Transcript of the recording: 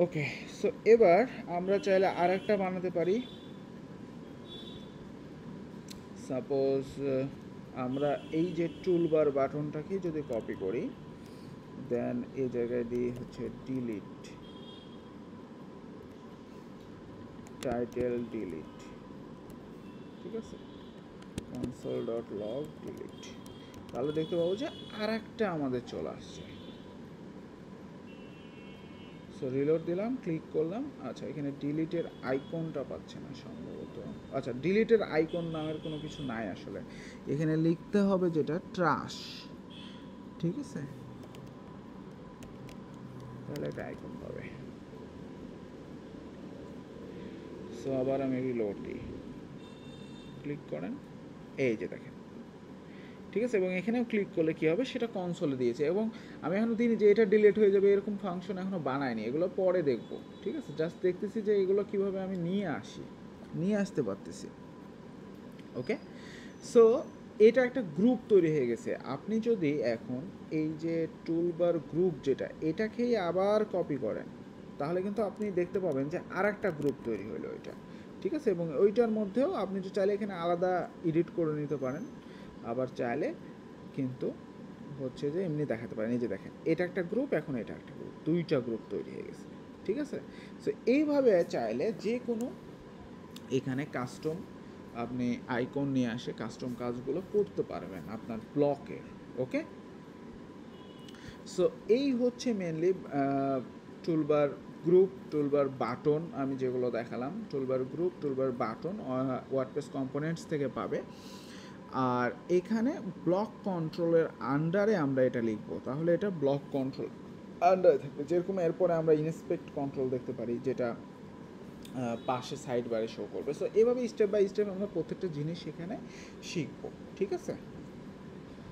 ওকে, so এবার আমরা চাইলে আরেকটা বানাতে পারি। সাপোজ আমরা এই যে টুলবার বাটনটাকে যদি কপি করি, দেন এই জায়গায় দিয়ে হচ্ছে ডিলিট, টাইটেল ডিলিট, ঠিক আছে, console.log delete, তাহলে দেখতে পাবো যে আর একটা আমাদের চলে আসছে। সো রিলোড দিলাম, ক্লিক করলাম, আচ্ছা এখানে ডিলিটের আইকনটা পাচ্ছে না সম্ভবত। আচ্ছা, ডিলিটের আইকন নামের কোনো কিছু নাই আসলে, এখানে লিখতে হবে যেটা ট্রাশ, ঠিক আছে, তাহলে একটা আইকন পাবে। সো আবার আমি রিলোড দিই, ক্লিক করেন, এই যে দেখেন, ঠিক আছে, এবং এখানেও ক্লিক করলে কী হবে সেটা কনসোলে দিয়েছে। এবং আমি এখনও দিইনি যে এটা ডিলিট হয়ে যাবে এরকম ফাংশন এখনও বানায়নি, এগুলো পরে দেখবো, ঠিক আছে, জাস্ট দেখতেছি যে এগুলো কীভাবে আমি নিয়ে আসতে পারতেছি। ওকে, সো এটা একটা গ্রুপ তৈরি হয়ে গেছে। আপনি যদি এখন এই যে টুলবার গ্রুপ যেটা, এটাকেই আবার কপি করেন, তাহলে কিন্তু আপনি দেখতে পাবেন যে আর একটা গ্রুপ তৈরি হলো ওইটা, ঠিক আছে, এবং ওইটার মধ্যেও আপনি যে চাইলে এখানে আলাদা এডিট করে নিতে পারেন, আবার চাইলে কিন্তু হচ্ছে যে এমনি দেখাতে পারেন। এই যে দেখেন, এটা একটা গ্রুপ, এখন এটা একটা গ্রুপ, দুইটা গ্রুপ তৈরি হয়ে গেছে, ঠিক আছে। সো এইভাবে চাইলে যে কোনো এখানে কাস্টম আপনি আইকন নিয়ে আসে কাস্টম কাজগুলো করতে পারবেন আপনার ব্লকের। ওকে, সো এই হচ্ছে mainly toolbar group, toolbar button, আমি যেগুলো দেখালাম, toolbar group, toolbar button WordPress components থেকে পাবে। আর এখানে ব্লক কন্ট্রোলের আন্ডারে আমরা এটা লিখবো, তাহলে এটা ব্লক কন্ট্রোল আন্ডারে থাকবে। যেরকম এরপরে আমরা ইনস্পেক্ট কন্ট্রোল দেখতে পারি, যেটা পাশে সাইড বারে শো করবে। সো এভাবে স্টেপ বাই স্টেপ আমরা প্রত্যেকটা জিনিস এখানে শিখবো, ঠিক আছে।